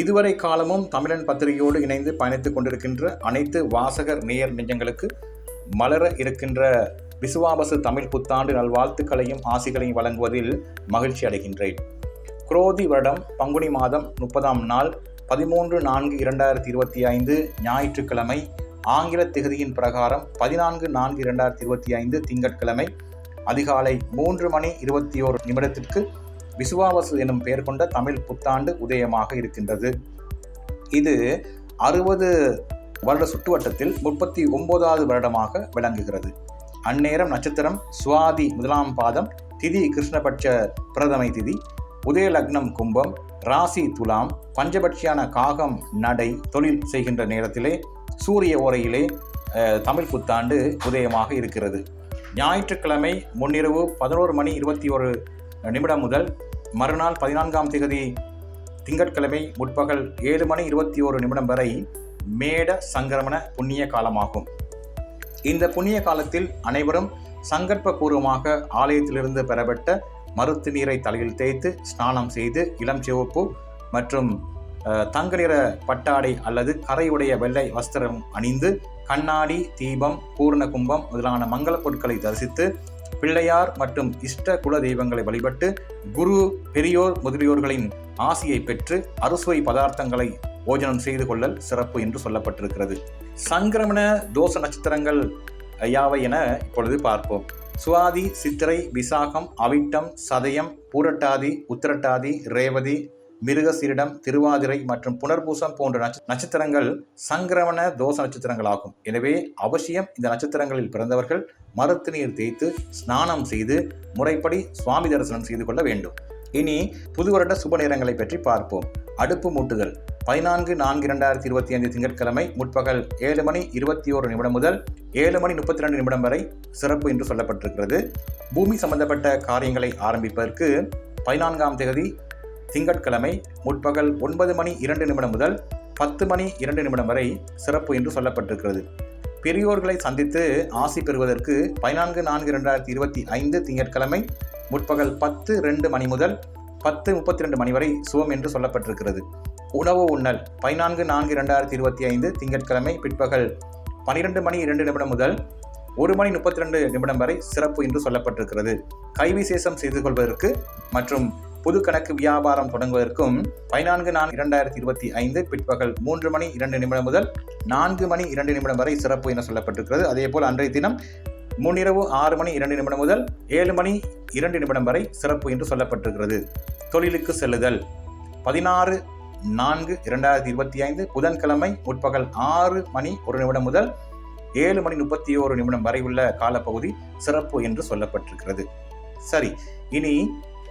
இதுவரை காலமும் தமிழன் பத்திரிகையோடு இணைந்து பயணித்துக் கொண்டிருக்கின்ற அனைத்து வாசகர் நேயர் நெஞ்சங்களுக்கு மலர இருக்கின்ற விசுவாவசு தமிழ் புத்தாண்டு நல்வாழ்த்துக்களையும் ஆசிகளையும் வழங்குவதில் மகிழ்ச்சி அடைகின்றேன். குரோதி வருடம் பங்குனி மாதம் 30ஆம் நாள் 13/4/2025 ஞாயிற்றுக்கிழமை, ஆங்கில திகதியின் பிரகாரம் 14/4/2025 திங்கட்கிழமை அதிகாலை 3:21 விசுவாவசு எனும் பெயர் கொண்ட தமிழ் புத்தாண்டு உதயமாக இருக்கின்றது. இது 60 வருட சுற்றுவட்டத்தில் 39வது வருடமாக விளங்குகிறது. அந்நேரம் நட்சத்திரம் சுவாதி 1ஆம் பாதம், திதி கிருஷ்ணபட்ச பிரதமை திதி, உதய லக்னம் கும்பம், ராசி துலாம், பஞ்சபட்சியான காகம் நடை தொழில் செய்கின்ற நேரத்திலே சூரிய ஓரையிலே தமிழ் புத்தாண்டு உதயமாக இருக்கிறது. ஞாயிற்றுக்கிழமை முன்னிரவு 11:21 முதல் மறுநாள் 14ஆம் திகதி திங்கட்கிழமை முற்பகல் 7:21 வரை மேட சங்கிரமண புண்ணிய காலமாகும். இந்த புண்ணிய காலத்தில் அனைவரும் சங்கற்ப பூர்வமாக ஆலயத்திலிருந்து பெறப்பட்ட மருத்து நீரை தலையில் தேய்த்து ஸ்நானம் செய்து இளம் சிவப்பு மற்றும் தங்க நிற பட்டாடை அல்லது கரையுடைய வெள்ளை வஸ்திரம் அணிந்து கண்ணாடி, தீபம், பூர்ண கும்பம் முதலான மங்கள பொருட்களை தரிசித்து பிள்ளையார் மற்றும் இஷ்ட குல தெய்வங்களை வழிபட்டு குரு, பெரியோர் முதலியோர்களின் ஆசியை பெற்று அறுசுவை பதார்த்தங்களை போஜனம் செய்து கொள்ளல் சிறப்பு என்று சொல்லப்பட்டிருக்கிறது. சங்கிரமண தோஷ நட்சத்திரங்கள் யாவை என இப்பொழுது பார்ப்போம். சுவாதி, சித்திரை, விசாகம், அவிட்டம், சதயம், பூரட்டாதி, உத்திரட்டாதி, ரேவதி, மிருகசீரிடம், திருவாதிரை மற்றும் புனர்பூசம் போன்ற நட்சத்திரங்கள் சங்கிரமண தோஷ நட்சத்திரங்களாகும். எனவே அவசியம் இந்த நட்சத்திரங்களில் பிறந்தவர்கள் மருத்து நீர் தேய்த்து ஸ்நானம் செய்து முறைப்படி சுவாமி தரிசனம் செய்து கொள்ள வேண்டும். இனி புது வருட சுப நேரங்களை பற்றி பார்ப்போம். அடுப்பு மூட்டுதல் 14/4/2025 திங்கட்கிழமை முற்பகல் 7:21 முதல் 7:32 வரை சிறப்பு என்று சொல்லப்பட்டிருக்கிறது. பூமி சம்பந்தப்பட்ட காரியங்களை ஆரம்பிப்பதற்கு 14ஆம் தேதி திங்கட்கிழமை முற்பகல் 9:02 முதல் 10:02 வரை சிறப்பு என்று சொல்லப்பட்டிருக்கிறது. பெரியோர்களை சந்தித்து ஆசி பெறுவதற்கு 14/4/2025 திங்கட்கிழமை முற்பகல் 10:02 முதல் 10:32 வரை சுபம் என்று சொல்லப்பட்டிருக்கிறது. உணவு உண்ணல் 14/4/2025 திங்கட்கிழமை பிற்பகல் 12:02 முதல் 1:32 வரை சிறப்பு என்று சொல்லப்பட்டிருக்கிறது. கைவிசேஷம் செய்து கொள்வதற்கு மற்றும் புது கணக்கு வியாபாரம் தொடங்குவதற்கும் 14/4/2025 பிற்பகல் 3:02 முதல் 4:02 வரை சிறப்பு என சொல்லப்பட்டிருக்கிறது. அதேபோல் அன்றைய தினம் முன்னிரவு 6:02 முதல் 7:02 வரை சிறப்பு என்று சொல்லப்பட்டிருக்கிறது. தொழிலுக்கு செல்லுதல் 16/4/2025 புதன்கிழமை முற்பகல் 6:01 முதல் 7:31 வரை உள்ள காலப்பகுதி சிறப்பு என்று சொல்லப்பட்டிருக்கிறது. சரி, இனி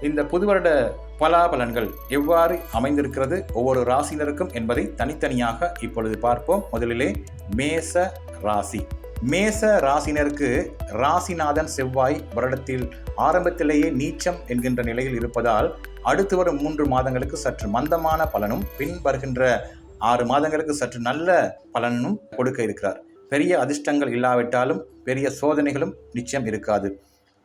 இந்த புது வருட பலாபலன்கள் எவ்வாறு அமைந்திருக்கிறது ஒவ்வொரு ராசினருக்கும் என்பதை தனித்தனியாக இப்பொழுது பார்ப்போம். முதலிலே மேச ராசி. மேச ராசினருக்கு ராசிநாதன் செவ்வாய் வருடத்தில் ஆரம்பத்திலேயே நீச்சம் என்கின்ற நிலையில் இருப்பதால் அடுத்து வரும் 3 மாதங்களுக்கு சற்று மந்தமான பலனும் பின் வருகின்ற 6 மாதங்களுக்கு சற்று நல்ல பலனும் கொடுக்க இருக்கிறார். பெரிய அதிர்ஷ்டங்கள் இல்லாவிட்டாலும் பெரிய சோதனைகளும் நிச்சயம் இருக்காது.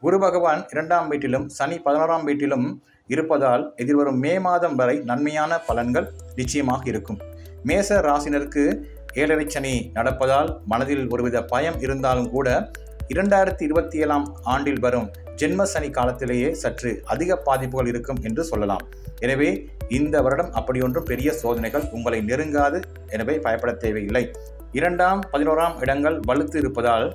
குரு பகவான் 2ஆம் வீட்டிலும் சனி 11ஆம் வீட்டிலும் இருப்பதால் எதிர்வரும் மே மாதம் வரை நன்மையான பலன்கள் நிச்சயமாக இருக்கும். மேச ராசினருக்கு 7.5 சனி நடப்பதால் மனதில் ஒருவித பயம் இருந்தாலும் கூட 2027ஆம் ஆண்டில் வரும் ஜென்ம சனி காலத்திலேயே சற்று அதிக பாதிப்புகள் இருக்கும் என்று சொல்லலாம். எனவே இந்த வருடம் அப்படியொன்றும் பெரிய சோதனைகள் உங்களை நெருங்காது. எனவே பயப்பட தேவையில்லை. 2ஆம் 11ஆம் இடங்கள் வலுத்து இருப்பதால்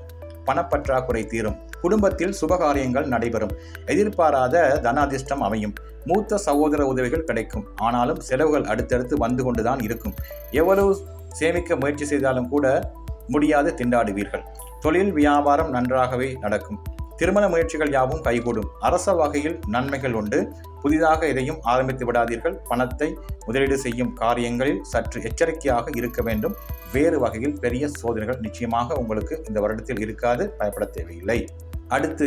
பணப்பற்றாக்குறை தீரும். குடும்பத்தில் சுபகாரியங்கள் நடைபெறும். எதிர்பாராத தன அதிர்ஷ்டம் அமையும். மூத்த சகோதர உதவிகள் கிடைக்கும். ஆனாலும் செலவுகள் அடுத்தடுத்து வந்து கொண்டுதான் இருக்கும். எவ்வளவு சேமிக்க முயற்சி செய்தாலும் கூட முடியாது திண்டாடுவீர்கள். தொழில் வியாபாரம் நன்றாகவே நடக்கும். திருமண முயற்சிகள் யாவும் கைகூடும். அரச வகையில் நன்மைகள் உண்டு. புதிதாக எதையும் ஆரம்பித்து விடாதீர்கள். பணத்தை முதலீடு செய்யும் காரியங்களில் சற்று எச்சரிக்கையாக இருக்க வேண்டும். வேறு வகையில் பெரிய சோதனைகள் நிச்சயமாக உங்களுக்கு இந்த வருடத்தில் இருக்காது. பயப்பட தேவையில்லை. அடுத்து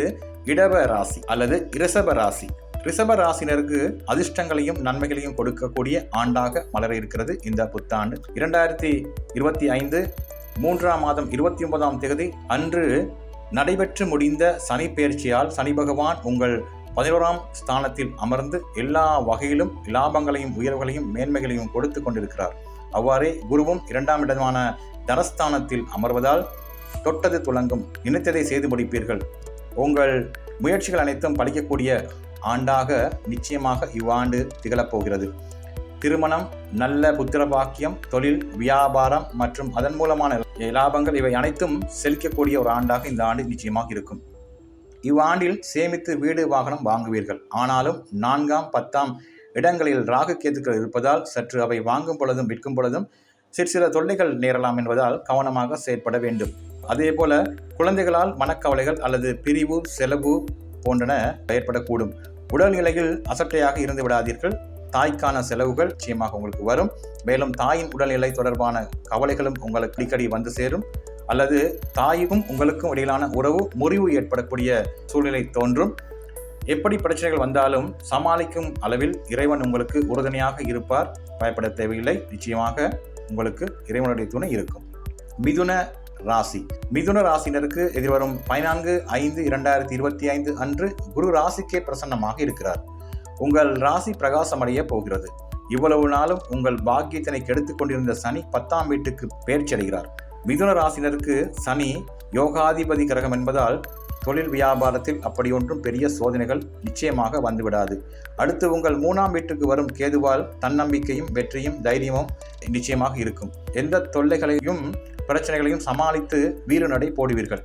இடவ ராசி அல்லது ரிஷப ராசி. ரிஷப ராசினருக்கு அதிர்ஷ்டங்களையும் நன்மைகளையும் கொடுக்கக்கூடிய ஆண்டாக மலர இருக்கிறது இந்த புத்தாண்டு. 2025 3ஆம் மாதம் 29ஆம் தேதி அன்று நடைபெற்று முடிந்த சனி பெயர்ச்சியால் சனி பகவான் உங்கள் 11ஆம் ஸ்தானத்தில் அமர்ந்து எல்லா வகையிலும் லாபங்களையும் உயர்வுகளையும் மேன்மைகளையும் கொடுத்து கொண்டிருக்கிறார். அவ்வாறே குருவும் 2ஆம் இடமான தனஸ்தானத்தில் அமர்வதால் தொட்டது துலங்கும், நினைத்ததை செய்து முடிப்பீர்கள். உங்கள் முயற்சிகள் அனைத்தும் பலிக்கக்கூடிய ஆண்டாக நிச்சயமாக இவ்வாண்டு திகழப்போகிறது. திருமணம், நல்ல புத்திர பாக்கியம், தொழில், வியாபாரம் மற்றும் அதன் மூலமான லாபங்கள் இவை அனைத்தும் செழிக்கக்கூடிய ஒரு ஆண்டாக இந்த ஆண்டு நிச்சயமாக இருக்கும். இவ்வாண்டில் சேமித்து வீடு வாகனம் வாங்குவீர்கள். ஆனாலும் 4ஆம் 10ஆம் இடங்களில் ராகு கேதுக்கள் இருப்பதால் சற்று அவை வாங்கும் பொழுதும் விற்கும் பொழுதும் சிற்சில தொல்லைகள் நேரலாம் என்பதால் கவனமாக செயற்பட வேண்டும். அதேபோல குழந்தைகளால் மனக்கவலைகள் அல்லது பிரிவு, செலவு போன்றன ஏற்படக்கூடும். உடல்நிலையில் அசட்டையாக இருந்து விடாதீர்கள். தாய்க்கான செலவுகள் நிச்சயமாக உங்களுக்கு வரும். மேலும் தாயின் உடல்நிலை தொடர்பான கவலைகளும் உங்களுக்கு அடிக்கடி வந்து சேரும். அல்லது தாய்க்கும் உங்களுக்கும் இடையிலான உறவு முறிவு ஏற்படக்கூடிய சூழ்நிலை தோன்றும். எப்படி பிரச்சனைகள் வந்தாலும் சமாளிக்கும் அளவில் இறைவன் உங்களுக்கு உறுதுணையாக இருப்பார். பயப்பட தேவையில்லை. நிச்சயமாக உங்களுக்கு இறைவனுடைய துணை இருக்கும். மிதுன ராசி. மிதுன ராசினருக்கு எதிர்வரும் 14/5/2025 அன்று குரு ராசிக்கே பிரசன்னமாக இருக்கிறார். உங்கள் ராசி பிரகாசமடைய போகிறது. இவ்வளவு நாளும் உங்கள் பாக்கியத்தினை கெடுத்துக் கொண்டிருந்த சனி 10ஆம் வீட்டுக்கு பெயர்ச்சி அடைகிறார். மிதுன ராசினருக்கு சனி யோகாதிபதி கிரகம் என்பதால் தொழில் வியாபாரத்தில் அப்படியொன்றும் பெரிய சோதனைகள் நிச்சயமாக வந்துவிடாது. அடுத்து உங்கள் 3ஆம் வீட்டுக்கு வரும் கேதுவால் தன்னம்பிக்கையும் வெற்றியும் தைரியமும் நிச்சயமாக இருக்கும். எந்த தொல்லைகளையும் பிரச்சனைகளையும் சமாளித்து வீறு நடை போடுவீர்கள்.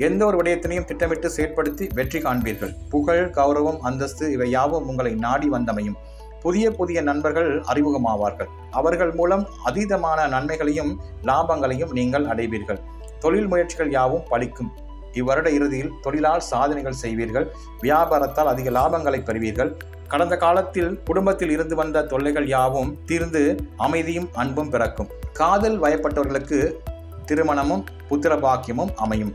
எந்த ஒரு விடயத்தினையும் திட்டமிட்டு செயற்படுத்தி வெற்றி காண்பீர்கள். புகழ், கௌரவம், அந்தஸ்து இவை யாவும் உங்களை நாடி வந்தமையும். புதிய புதிய நண்பர்கள் அறிமுகமாவார்கள். அவர்கள் மூலம் அதீதமான நன்மைகளையும் லாபங்களையும் நீங்கள் அடைவீர்கள். தொழில் முயற்சிகள் யாவும் பலிக்கும். இவ்வருட இறுதியில் தொழிலால் சாதனைகள் செய்வீர்கள். வியாபாரத்தால் அதிக லாபங்களை பெறுவீர்கள். கடந்த காலத்தில் குடும்பத்தில் இருந்து வந்த தொல்லைகள் யாவும் தீர்ந்து அமைதியும் அன்பும் பிறக்கும். காதல் வயப்பட்டவர்களுக்கு திருமணமும் புத்திர பாக்கியமும் அமையும்.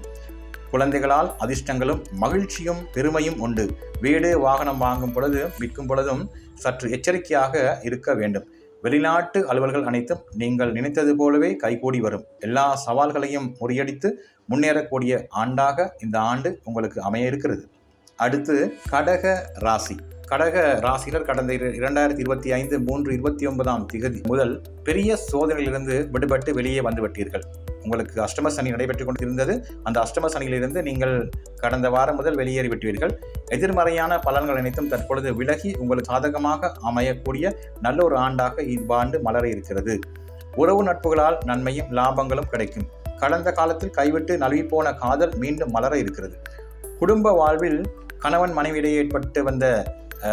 குழந்தைகளால் அதிர்ஷ்டங்களும் மகிழ்ச்சியும் பெருமையும் உண்டு. வீடு வாகனம் வாங்கும் பொழுது விற்கும் பொழுதும் சற்று எச்சரிக்கையாக இருக்க வேண்டும். வெளிநாட்டு அலுவல்கள் அனைத்தும் நீங்கள் நினைத்தது போலவே கைகூடி வரும். எல்லா சவால்களையும் முறியடித்து முன்னேறக்கூடிய ஆண்டாக இந்த ஆண்டு உங்களுக்கு அமைய இருக்கிறது. அடுத்து கடக ராசி. கடக ராசினர் கடந்த 2025 3/29ஆம் திகதி முதல் பெரிய சோதனையிலிருந்து விடுபட்டு வெளியே வந்துவிட்டீர்கள். உங்களுக்கு அஷ்டம சனி நடைபெற்றுக் கொண்டிருந்தது. அந்த அஷ்டம சனியிலிருந்து நீங்கள் கடந்த வாரம் முதல் வெளியேறிவிட்டீர்கள். எதிர்மறையான பலன்கள் அனைத்தும் தற்பொழுது விலகி உங்களுக்கு சாதகமாக அமையக்கூடிய நல்ல ஒரு ஆண்டாக இவ்வாண்டு மலர இருக்கிறது. உறவு நட்புகளால் நன்மையும் லாபங்களும் கிடைக்கும். கடந்த காலத்தில் கைவிட்டு நழுவி போன காதல் மீண்டும் மலர இருக்கிறது. குடும்ப வாழ்வில் கணவன் மனைவியிடையே ஏற்பட்டு வந்த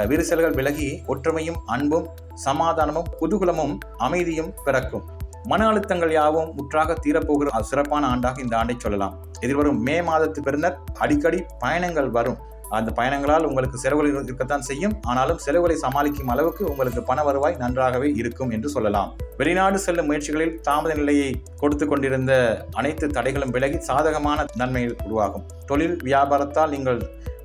விரிசல்கள் விலகி ஒற்றுமையும் அன்பும் சமாதானமும் குதூகலமும் அமைதியும் பிறக்கும். மன அழுத்தங்கள் யாவும் முற்றாக தீரப்போகிற சிறப்பான ஆண்டாக இந்த ஆண்டை சொல்லலாம். எதிர்வரும் மே மாதத்துக்கு பின்னர் அடிக்கடி பயணங்கள் வரும். அந்த பயணங்களால் உங்களுக்கு செலவுகள் இருக்கத்தான் செய்யும். ஆனாலும் செலவுகளை சமாளிக்கும் அளவுக்கு உங்களுக்கு பண வருவாய் நன்றாகவே இருக்கும் என்று சொல்லலாம். வெளிநாடு செல்லும் முயற்சிகளில் தாமத நிலையை கொடுத்து கொண்டிருந்த அனைத்து தடைகளும் விலகி சாதகமான நன்மைகள் உருவாகும். தொழில் வியாபாரத்தால் நீங்கள்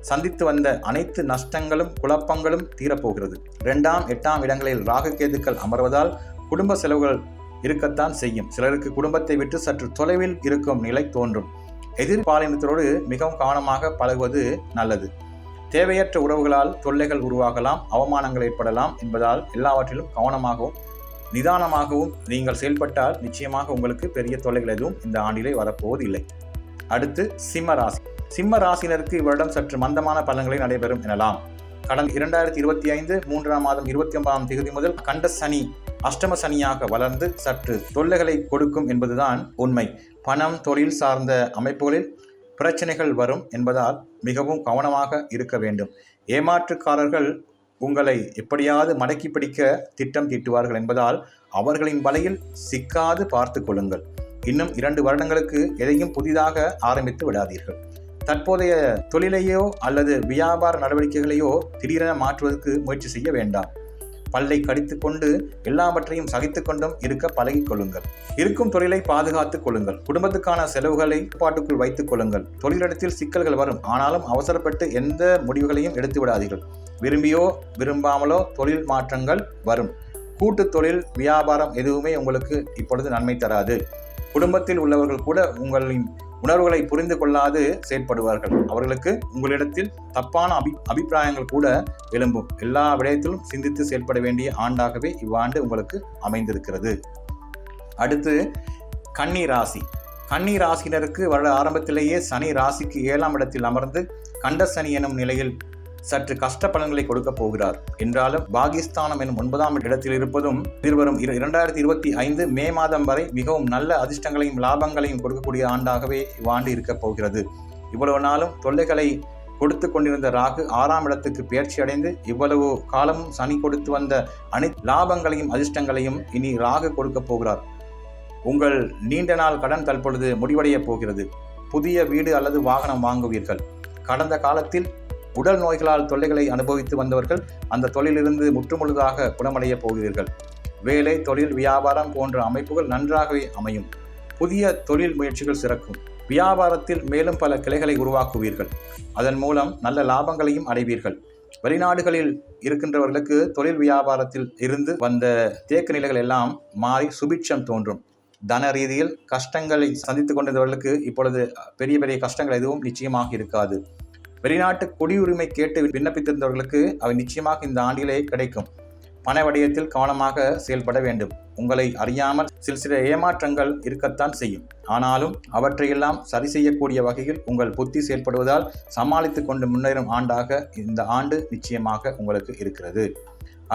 சந்தித்து வந்த அனைத்து நஷ்டங்களும் குழப்பங்களும் தீரப்போகிறது. 2ஆம் 8ஆம் இடங்களில் ராகு கேதுக்கள் அமர்வதால் குடும்ப செலவுகள் இருக்கத்தான் செய்யும். சிலருக்கு குடும்பத்தை விட்டு சற்று தொலைவில் இருக்கும் நிலை தோன்றும். எதிர்பாலினத்தோடு மிகவும் கவனமாக பழகுவது நல்லது. தேவையற்ற உறவுகளால் தொல்லைகள் உருவாகலாம், அவமானங்கள் ஏற்படலாம் என்பதால் எல்லாவற்றிலும் கவனமாகவும் நிதானமாகவும் நீங்கள் செயல்பட்டால் நிச்சயமாக உங்களுக்கு பெரிய தொல்லைகள் எதுவும் இந்த ஆண்டிலே வரப்போவது இல்லை. அடுத்து சிம்ம ராசி. சிம்ம ராசினருக்கு இவரிடம் சற்று மந்தமான பலன்களை நடைபெறும் எனலாம். கடந்த 2025 3ஆம் மாதம் 29ஆம் தேதி முதல் கண்ட சனி அஷ்டம சனியாக வளர்ந்து சற்று தொல்லைகளை கொடுக்கும் என்பதுதான் உண்மை. பணம், தொழில் சார்ந்த அமைப்புகளில் பிரச்சனைகள் வரும் என்பதால் மிகவும் கவனமாக இருக்க வேண்டும். ஏமாற்றுக்காரர்கள் உங்களை எப்படியாவது மடக்கி பிடிக்க திட்டம் தீட்டுவார்கள் என்பதால் அவர்களின் வலையில் சிக்காது பார்த்து கொள்ளுங்கள். இன்னும் 2 வருடங்களுக்கு எதையும் புதிதாக ஆரம்பித்து விடாதீர்கள். தற்போதைய தொழிலையோ அல்லது வியாபார நடவடிக்கைகளையோ திடீரென மாற்றுவதற்கு முயற்சி செய்ய வேண்டாம். பல்லை கடித்துக் கொண்டு எல்லாவற்றையும் சகித்துக் கொண்டும் இருக்க பழகிக் கொள்ளுங்கள். இருக்கும் தொழிலை பாதுகாத்துக் கொள்ளுங்கள். குடும்பத்துக்கான செலவுகளை கட்டுப்பாட்டுக்குள் வைத்துக் கொள்ளுங்கள். தொழிலிடத்தில் சிக்கல்கள் வரும். ஆனாலும் அவசரப்பட்டு எந்த முடிவுகளையும் எடுத்து விடாதீர்கள். விரும்பியோ விரும்பாமலோ தொழில் மாற்றங்கள் வரும். கூட்டு தொழில் வியாபாரம் எதுவுமே உங்களுக்கு இப்பொழுது நன்மை தராது. குடும்பத்தில் உள்ளவர்கள் கூட உங்களின் உணர்வுகளை புரிந்து கொள்ளாது செயற்படுவார்கள். அவர்களுக்கு உங்களிடத்தில் தப்பான அபிப்பிராயங்கள் கூட எழும்பும். எல்லா விடயத்திலும் சிந்தித்து செயல்பட வேண்டிய ஆண்டாகவே இவ்வாண்டு உங்களுக்கு அமைந்திருக்கிறது. அடுத்து கன்னி ராசி. கன்னி ராசியினருக்கு வருட ஆரம்பத்திலேயே சனி ராசிக்கு 7ஆம் இடத்தில் அமர்ந்து கண்ட சனி எனும் நிலையில் சற்று கஷ்ட பலன்களை கொடுக்க போகிறார். என்றாலும் பாகிஸ்தானம் எனும் 9ஆம் இடத்தில் இருப்பதும் எதிர்வரும் 2025 மே மாதம் வரை மிகவும் நல்ல அதிர்ஷ்டங்களையும் லாபங்களையும் கொடுக்கக்கூடிய ஆண்டாகவே இவ்வாண்டு இருக்க போகிறது. இவ்வளவு நாளும் தொல்லைகளை கொடுத்து கொண்டிருந்த ராகு 6ஆம் இடத்துக்கு பெயர்ச்சி அடைந்து இவ்வளவு காலமும் சனி கொடுத்து வந்த அனைத்து லாபங்களையும் அதிர்ஷ்டங்களையும் இனி ராகு கொடுக்க போகிறார். உங்கள் நீண்ட நாள் கடன் தற்பொழுது முடிவடைய போகிறது. புதிய வீடு அல்லது வாகனம் வாங்குவீர்கள். கடந்த காலத்தில் உடல் நோய்களால் தொல்லைகளை அனுபவித்து வந்தவர்கள் அந்த தொழிலிருந்து முற்றுமுழுதாக குணமடைய போகிறீர்கள். வேலை, தொழில், வியாபாரம் போன்ற அமைப்புகள் நன்றாகவே அமையும். புதிய தொழில் முயற்சிகள் சிறக்கும். வியாபாரத்தில் மேலும் பல கிளைகளை உருவாக்குவீர்கள். அதன் மூலம் நல்ல லாபங்களையும் அடைவீர்கள். வெளிநாடுகளில் இருக்கின்றவர்களுக்கு தொழில் வியாபாரத்தில் இருந்து வந்த தேக்க நிலைகள் எல்லாம் மாறி சுபிட்சம் தோன்றும். தன ரீதியில் கஷ்டங்களை சந்தித்துக் கொண்டிருந்தவர்களுக்கு இப்பொழுது பெரிய பெரிய கஷ்டங்கள் எதுவும் நிச்சயமாக இருக்காது. வெளிநாட்டு குடியுரிமை கேட்டு விண்ணப்பித்திருந்தவர்களுக்கு அவை நிச்சயமாக இந்த ஆண்டிலே கிடைக்கும். பண விடயத்தில் கவனமாக செயல்பட வேண்டும். உங்களை அறியாமல் சில ஏமாற்றங்கள் இருக்கத்தான் செய்யும். ஆனாலும் அவற்றையெல்லாம் சரி செய்யக்கூடிய வகையில் உங்கள் புத்தி செயல்படுவதால் சமாளித்து கொண்டு முன்னேறும் ஆண்டாக இந்த ஆண்டு நிச்சயமாக உங்களுக்கு இருக்கிறது.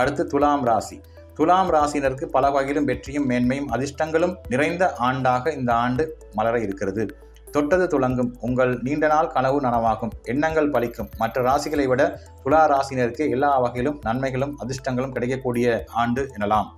அடுத்து துலாம் ராசி. துலாம் ராசியினருக்கு பல வகையிலும் வெற்றியும் மேன்மையும் அதிர்ஷ்டங்களும் நிறைந்த ஆண்டாக இந்த ஆண்டு மலர இருக்கிறது. தொட்டது துலங்கும். உங்கள் நீண்ட நாள் கனவு நனவாகும். எண்ணங்கள் பலிக்கும். மற்ற ராசிகளை விட துலா ராசினருக்கு எல்லா வகையிலும் நன்மைகளும் அதிர்ஷ்டங்களும் கிடைக்கக்கூடிய ஆண்டு எனலாம்.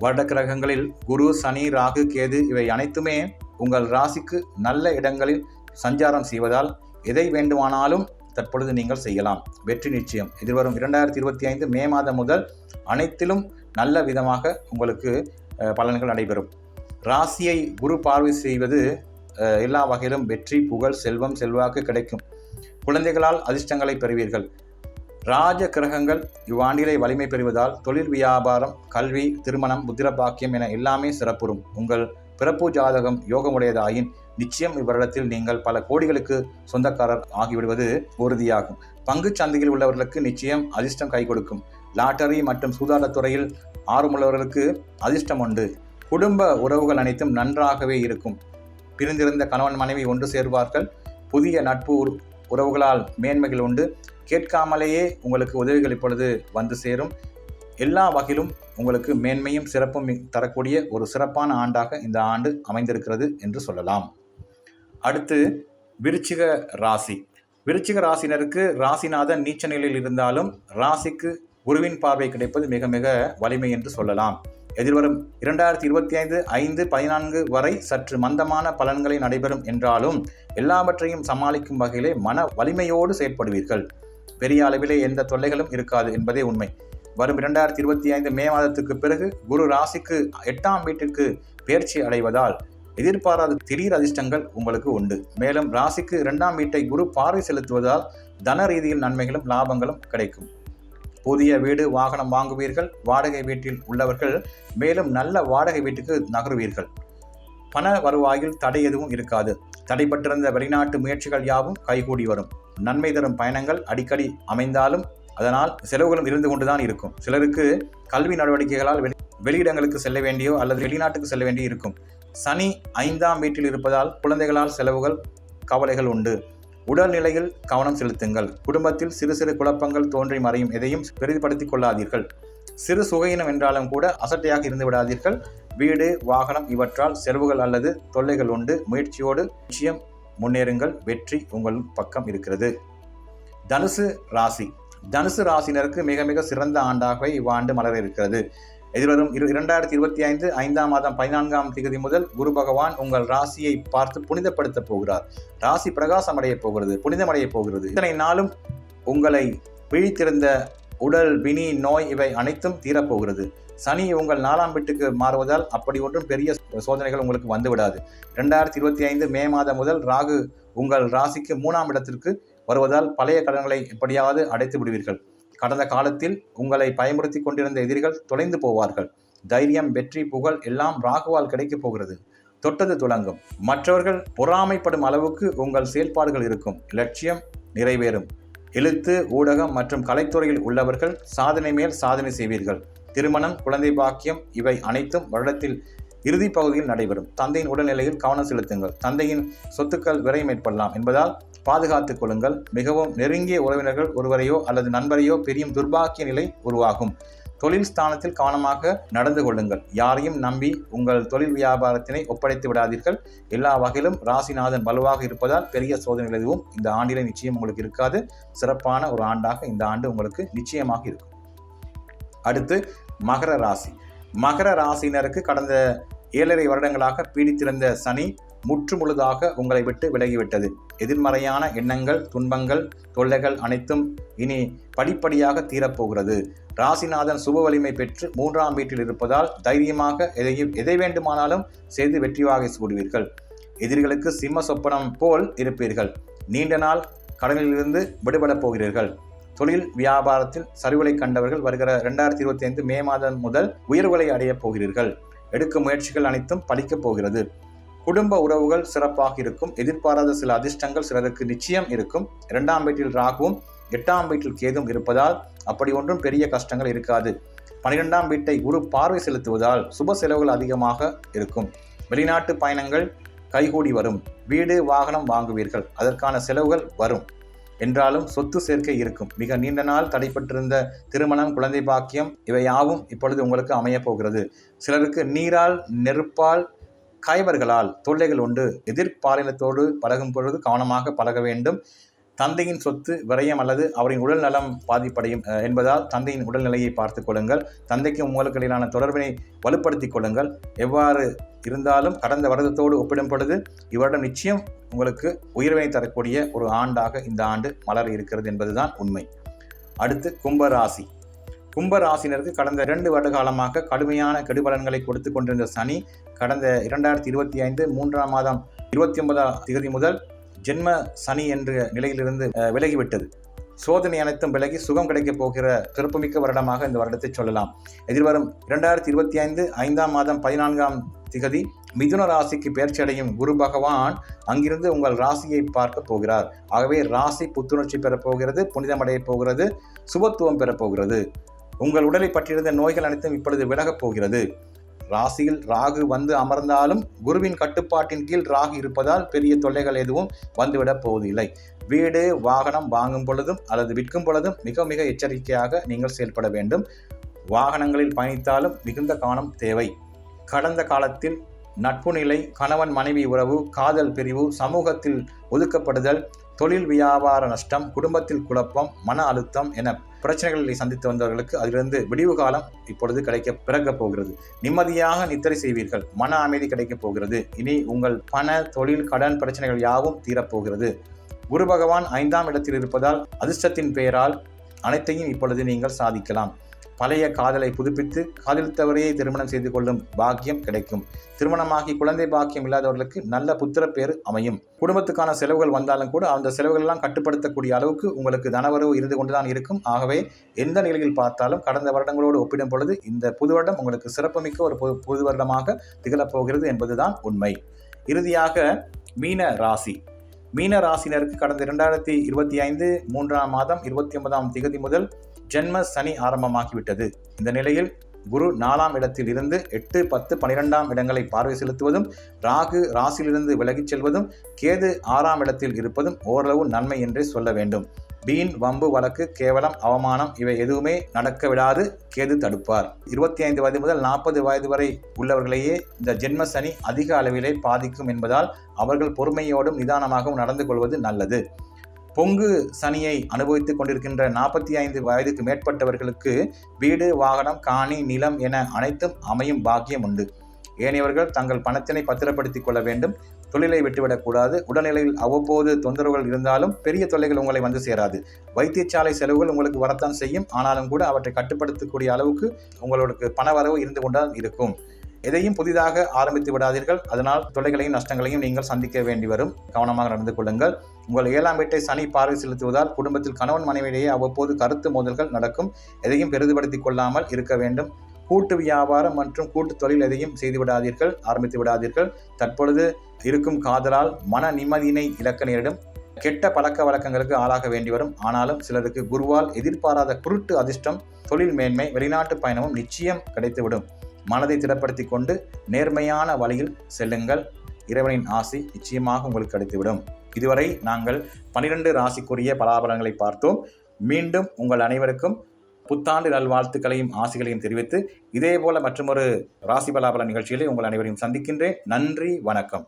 வருட கிரகங்களில் குரு, சனி, ராகு, கேது இவை அனைத்துமே உங்கள் ராசிக்கு நல்ல இடங்களில் சஞ்சாரம் செய்வதால் எதை வேண்டுமானாலும் தற்பொழுது நீங்கள் செய்யலாம். வெற்றி நிச்சயம். எதிர்வரும் 2025 மே மாதம் முதல் அனைத்திலும் நல்ல விதமாக உங்களுக்கு பலன்கள் நடைபெறும். ராசியை குரு பார்வை செய்வது எல்லா வகையிலும் வெற்றி, புகழ், செல்வம், செல்வாக்கு கிடைக்கும். குழந்தைகளால் அதிர்ஷ்டங்களை பெறுவீர்கள். ராஜ கிரகங்கள் இவ்வாண்டிலே வலிமை பெறுவதால் தொழில், வியாபாரம், கல்வி, திருமணம், புத்திர பாக்கியம் என எல்லாமே சிறப்புறும். உங்கள் பிறப்பு ஜாதகம் யோகமுடையதாயின் நிச்சயம் இவ்வருடத்தில் நீங்கள் பல கோடிகளுக்கு சொந்தக்காரர் ஆகிவிடுவது உறுதியாகும். பங்கு சந்தையில் உள்ளவர்களுக்கு நிச்சயம் அதிர்ஷ்டம் கை கொடுக்கும். லாட்டரி மற்றும் சூதாட்டத்துறையில் ஆர்வமுள்ளவர்களுக்கு அதிர்ஷ்டம் உண்டு. குடும்ப உறவுகள் அனைத்தும் நன்றாகவே இருக்கும். பிரிந்திருந்த கணவன் மனைவி ஒன்று சேர்வார்கள். புதிய நட்பு உறவுகளால் மேன்மைகள் உண்டு. கேட்காமலேயே உங்களுக்கு உதவிகள் இப்பொழுது வந்து சேரும். எல்லா வகையிலும் உங்களுக்கு மேன்மையும் சிறப்பும் தரக்கூடிய ஒரு சிறப்பான ஆண்டாக இந்த ஆண்டு அமைந்திருக்கிறது என்று சொல்லலாம். அடுத்து விருச்சிக ராசி. விருச்சிக ராசினருக்கு ராசிநாதன் நீச்ச நிலையில் இருந்தாலும் ராசிக்கு குருவின் பார்வை கிடைப்பது மிக மிக வலிமை என்று சொல்லலாம். எதிர்வரும் 2025 5-14 வரை சற்று மந்தமான பலன்களை நடைபெறும் என்றாலும் எல்லாவற்றையும் சமாளிக்கும் வகையிலே மன வலிமையோடு செயற்படுவீர்கள். பெரிய அளவிலே எந்த தொல்லைகளும் இருக்காது என்பதே உண்மை. வரும் 2025 மே மாதத்துக்கு பிறகு குரு ராசிக்கு 8ஆம் வீட்டிற்கு பெயர்ச்சி அடைவதால் எதிர்பாராத திடீர் அதிர்ஷ்டங்கள் உங்களுக்கு உண்டு. மேலும் ராசிக்கு 2ஆம் வீட்டை குரு பார்வை செலுத்துவதால் தன ரீதியில் நன்மைகளும் லாபங்களும் கிடைக்கும். புதிய வீடு, வாகனம் வாங்குவீர்கள். வாடகை வீட்டில் உள்ளவர்கள் மேலும் நல்ல வாடகை வீட்டுக்கு நகருவீர்கள். பண வருவாயில் தடை எதுவும் இருக்காது. தடைப்பட்டிருந்த வெளிநாட்டு முயற்சிகள் யாவும் கைகூடி வரும். நன்மை தரும் பயணங்கள் அடிக்கடி அமைந்தாலும் அதனால் செலவுகளும் இருந்து கொண்டுதான் இருக்கும். சிலருக்கு கல்வி நடவடிக்கைகளால் வெளியிடங்களுக்கு செல்ல வேண்டியோ அல்லது வெளிநாட்டுக்கு செல்ல வேண்டியோ இருக்கும். சனி 5ஆம் வீட்டில் இருப்பதால் குழந்தைகளால் செலவுகள், கவலைகள் உண்டு. உடல்நிலையில் கவனம் செலுத்துங்கள். குடும்பத்தில் சிறு சிறு குழப்பங்கள் தோன்றி மறையும். எதையும் பெரிதுபடுத்திக் கொள்ளாதீர்கள். சிறு சுகையினம் என்றாலும் கூட அசட்டையாக இருந்து விடாதீர்கள். வீடு, வாகனம் இவற்றால் செலவுகள் அல்லது தொல்லைகள் உண்டு. முயற்சியோடு நிச்சயம் முன்னேறுங்கள். வெற்றி உங்கள் பக்கம் இருக்கிறது. தனுசு ராசி. தனுசு ராசினருக்கு மிக மிக சிறந்த ஆண்டாகவே இவ்வாண்டு மலர இருக்கிறது. எதிர்வரும் 2025 5ஆம் மாதம் 14ஆம் தேதி முதல் குரு பகவான் உங்கள் ராசியை பார்த்து புனிதப்படுத்த போகிறார். ராசி பிரகாசம் அடைய போகிறது, புனிதமடைய போகிறது. இத்தனை நாளும் உங்களை பிழித்திருந்த உடல், பிணி, நோய் இவை அனைத்தும் தீரப்போகிறது. சனி உங்கள் 4ஆம் வீட்டுக்கு மாறுவதால் அப்படி ஒன்றும் பெரிய சோதனைகள் உங்களுக்கு வந்துவிடாது. 2025 மே மாதம் முதல் ராகு உங்கள் ராசிக்கு 3ஆம் இடத்திற்கு வருவதால் பழைய கடன்களை எப்படியாவது அடைத்து விடுவீர்கள். கடந்த காலத்தில் உங்களை பயமுறுத்தி கொண்டிருந்த எதிரிகள் தொலைந்து போவார்கள். தைரியம், வெற்றி, புகழ் எல்லாம் ராகுவால் கிடைக்கப் போகிறது. தொட்டது துலங்கும். மற்றவர்கள் பொறாமைப்படும் அளவுக்கு உங்கள் செயல்பாடுகள் இருக்கும். லட்சியம் நிறைவேறும். எழுத்து, ஊடகம் மற்றும் கலைத்துறையில் உள்ளவர்கள் சாதனை மேல் சாதனை செய்வீர்கள். திருமணம், குழந்தை பாக்கியம் இவை அனைத்தும் வருடத்தில் இறுதி பகுதியில் நடைபெறும். தந்தையின் உடல்நிலையில் கவனம் செலுத்துங்கள். தந்தையின் சொத்துக்கள் விரயம் ஏற்படலாம் என்பதால் பாதுகாத்துக் கொள்ளுங்கள். மிகவும் நெருங்கிய உறவினர்கள் ஒருவரையோ அல்லது நண்பரையோ பெரியும் துர்பாக்கிய நிலை உருவாகும். தொழில் ஸ்தானத்தில் கவனமாக நடந்து கொள்ளுங்கள். யாரையும் நம்பி உங்கள் தொழில் வியாபாரத்தினை ஒப்படைத்து விடாதீர்கள். எல்லா வகையிலும் ராசிநாதன் வலுவாக இருப்பதால் பெரிய சோதனைகள் எதுவும் இந்த ஆண்டிலே நிச்சயம் உங்களுக்கு இருக்காது. சிறப்பான ஒரு ஆண்டாக இந்த ஆண்டு உங்களுக்கு நிச்சயமாக இருக்கும். அடுத்து மகர ராசி. மகர ராசியினருக்கு கடந்த 7.5 வருடங்களாக பீடித்திருந்த சனி முற்றுமுழுதாக உங்களை விட்டு விலகிவிட்டது. எதிர்மறையான எண்ணங்கள், துன்பங்கள், தொல்லைகள் அனைத்தும் இனி படிப்படியாக தீரப்போகிறது. ராசிநாதன் சுப வலிமை பெற்று 3ஆம் வீட்டில் இருப்பதால் தைரியமாக எதை வேண்டுமானாலும் செய்து வெற்றி வாகை சூடுவீர்கள். எதிரிகளுக்கு சிம்ம சொப்பனம் போல் இருப்பீர்கள். நீண்ட நாள் கடனிலிருந்து விடுபடப் போகிறீர்கள். தொழில் வியாபாரத்தில் சரிவுகளை கண்டவர்கள் வருகிற 2025 மே மாதம் முதல் உயர்வுகளை அடையப் போகிறீர்கள். எடுக்கும் முயற்சிகள் அனைத்தும் பலிக்கப் போகிறது. குடும்ப உறவுகள் சிறப்பாக இருக்கும். எதிர்பாராத சில அதிர்ஷ்டங்கள் சிலருக்கு நிச்சயம் இருக்கும். 2ஆம் வீட்டில் ராகுவும் 8ஆம் வீட்டில் கேதும் இருப்பதால் அப்படி ஒன்றும் பெரிய கஷ்டங்கள் இருக்காது. 12ஆம் வீட்டை குரு பார்வை செலுத்துவதால் சுப செலவுகள் அதிகமாக இருக்கும். வெளிநாட்டு பயணங்கள் கைகூடி வரும். வீடு, வாகனம் வாங்குவீர்கள். அதற்கான செலவுகள் வரும் என்றாலும் சொத்து சேர்க்கை இருக்கும். மிக நீண்ட நாள் தடைப்பட்டிருந்த திருமணம், குழந்தை பாக்கியம் இவை யாவும் இப்பொழுது உங்களுக்கு அமையப் போகிறது. சிலருக்கு நீரால், நெருப்பால், காய்வர்களால் தொல்லைகள் உண்டு. எதிர்பாலினத்தோடு பழகும் பொழுது கவனமாக பழக வேண்டும். தந்தையின் சொத்து விரயம் அல்லது அவரின் உடல் நலம் பாதிப்படையும் என்பதால் தந்தையின் உடல்நிலையை பார்த்துக் கொள்ளுங்கள். தந்தைக்கு உங்களுக்கு இடையிலான தொடர்பினை வலுப்படுத்திக் கொள்ளுங்கள். எவ்வாறு இருந்தாலும் கடந்த வருடத்தோடு ஒப்பிடும் பொழுது இவரிடம் நிச்சயம் உங்களுக்கு உயர்வினை தரக்கூடிய ஒரு ஆண்டாக இந்த ஆண்டு மலர இருக்கிறது என்பதுதான் உண்மை. அடுத்து கும்பராசி. கும்பராசினருக்கு கடந்த 2 வருட காலமாக கடுமையான கெடுபலன்களை கொடுத்து கொண்டிருந்த சனி கடந்த 2025 3ஆம் மாதம் 29ஆம் தேதி முதல் ஜென்ம சனி என்ற நிலையிலிருந்து விலகிவிட்டது. சோதனை அனைத்தும் விலகி சுகம் கிடைக்கப் போகிற சிறப்புமிக்க வருடமாக இந்த வருடத்தை சொல்லலாம். எதிர்வரும் 2025 5ஆம் மாதம் 14ஆம் திகதி மிதுன ராசிக்கு பெயர்ச்சி அடையும் குரு பகவான் அங்கிருந்து உங்கள் ராசியை பார்க்க போகிறார். ஆகவே ராசி புத்துணர்ச்சி பெறப்போகிறது, புனிதமடைய போகிறது, சுபத்துவம் பெறப்போகிறது. உங்கள் உடலை பற்றியிருந்த நோய்கள் அனைத்தும் இப்பொழுது விலகப் போகிறது. ராசியில் ராகு வந்து அமர்ந்தாலும் குருவின் கட்டுப்பாட்டின் கீழ் ராகு இருப்பதால் பெரிய தொல்லைகள் எதுவும் வந்துவிடப் போவதில்லை. வீடு, வாகனம் வாங்கும் பொழுதும் அல்லது விற்கும் பொழுதும் மிக மிக எச்சரிக்கையாக நீங்கள் செயல்பட வேண்டும். வாகனங்களில் பயணித்தாலும் மிகுந்த கவனம் தேவை. கடந்த காலத்தில் நட்பு நிலை, கணவன் மனைவி உறவு, காதல் பிரிவு, சமூகத்தில் ஒதுக்கப்படுதல், தொழில் வியாபார நஷ்டம், குடும்பத்தில் குழப்பம், மன அழுத்தம் என பிரச்சனைகளை சந்தித்து வந்தவர்களுக்கு அதிலிருந்து விடிவு காலம் இப்பொழுது பிறக்கப் போகிறது. நிம்மதியாக நித்திரை செய்வீர்கள். மன அமைதி கிடைக்கப் போகிறது. இனி உங்கள் பண, தொழில், கடன் பிரச்சனைகள் யாவும் தீரப்போகிறது. குரு பகவான் 5ஆம் இடத்தில் இருப்பதால் அதிர்ஷ்டத்தின் பெயரால் அனைத்தையும் இப்பொழுது நீங்கள் சாதிக்கலாம். பழைய காதலை புதுப்பித்து காதலித்தவரையே திருமணம் செய்து கொள்ளும் பாக்கியம் கிடைக்கும். திருமணமாகி குழந்தை பாக்கியம் இல்லாதவர்களுக்கு நல்ல புத்திர பேர் அமையும். குடும்பத்துக்கான செலவுகள் வந்தாலும் கூட அந்த செலவுகள் எல்லாம் கட்டுப்படுத்தக்கூடிய அளவுக்கு உங்களுக்கு தனவரவு இருந்து கொண்டுதான் இருக்கும். ஆகவே எந்த நிலையில் பார்த்தாலும் கடந்த வருடங்களோடு ஒப்பிடும் பொழுது இந்த புது வருடம் உங்களுக்கு சிறப்புமிக்க ஒரு புது வருடமாக திகழப்போகிறது என்பதுதான் உண்மை. இறுதியாக மீன ராசி. மீன ராசினருக்கு கடந்த 2025 3ஆம் மாதம் 29ஆம் திகதி முதல் ஜென்ம சனி ஆரம்பமாகிவிட்டது. இந்த நிலையில் குரு 4ஆம் இடத்தில் இருந்து 8, 10, 12ஆம் இடங்களை பார்வை செலுத்துவதும், ராகு ராசியிலிருந்து விலகிச் செல்வதும், கேது 6ஆம் இடத்தில் இருப்பதும் ஓரளவு நன்மை என்றே சொல்ல வேண்டும். வீண், வம்பு, வழக்கு, கேவலம், அவமானம் இவை எதுவுமே நடக்க விடாது கேது தடுப்பார். 25 வயது முதல் 40 வயது வரை உள்ளவர்களையே இந்த ஜென்ம சனி அதிக அளவிலே பாதிக்கும் என்பதால் அவர்கள் பொறுமையோடும் நிதானமாகவும் நடந்து கொள்வது நல்லது. பொங்கு சனியை அனுபவித்துக் கொண்டிருக்கின்ற 45 வயதுக்கு மேற்பட்டவர்களுக்கு வீடு, வாகனம், காணி, நிலம் என அனைத்தும் அமையும் பாக்கியம் உண்டு. ஏனையவர்கள் தங்கள் பணத்தினை பத்திரப்படுத்திக் கொள்ள வேண்டும். தொழிலை விட்டுவிடக்கூடாது. உடல்நிலையில் அவ்வப்போது தொந்தரவுகள் இருந்தாலும் பெரிய தொல்லைகள் உங்களை வந்து சேராது. வைத்தியசாலை செலவுகள் உங்களுக்கு வரத்தான் செய்யும். ஆனாலும் கூட அவற்றை கட்டுப்படுத்தக்கூடிய அளவுக்கு உங்களுக்கு பண வரவு இருந்து கொண்டால் இருக்கும். எதையும் புதிதாக ஆரம்பித்து விடாதீர்கள். அதனால் தொல்லைகளையும் நஷ்டங்களையும் நீங்கள் சந்திக்க வேண்டி வரும். கவனமாக நடந்து கொள்ளுங்கள். உங்கள் 7ஆம் வீட்டை சனி பார்வை செலுத்துவதால் குடும்பத்தில் கணவன் மனைவியிடையே அவ்வப்போது கருத்து மோதல்கள் நடக்கும். எதையும் பெரிதுபடுத்திக் கொள்ளாமல் இருக்க வேண்டும். கூட்டு வியாபாரம் மற்றும் கூட்டு தொழில் எதையும் செய்து விடாதீர்கள், ஆரம்பித்து விடாதீர்கள். தற்பொழுது இருக்கும் காதலால் மன நிம்மதியினை இழக்க நேரிடும். கெட்ட பழக்க வழக்கங்களுக்கு ஆளாக வேண்டி வரும். ஆனாலும் சிலருக்கு குருவால் எதிர்பாராத குருட்டு அதிர்ஷ்டம், தொழில் மேன்மை, வெளிநாட்டு பயணமும் நிச்சயம் கிடைத்துவிடும். மனதை திடப்படுத்தி கொண்டு நேர்மையான வழியில் செல்லுங்கள். இறைவனின் ஆசி நிச்சயமாக உங்களுக்கு கிடைத்துவிடும். இதுவரை நாங்கள் 12 ராசிக்குரிய பலாபலங்களை பார்த்தோம். மீண்டும் உங்கள் அனைவருக்கும் புத்தாண்டு நல்வாழ்த்துக்களையும் ஆசிகளையும் தெரிவித்து இதேபோல மற்றொரு ராசி பலாபல நிகழ்ச்சியிலே உங்கள் அனைவரையும் சந்திக்கின்றேன். நன்றி, வணக்கம்.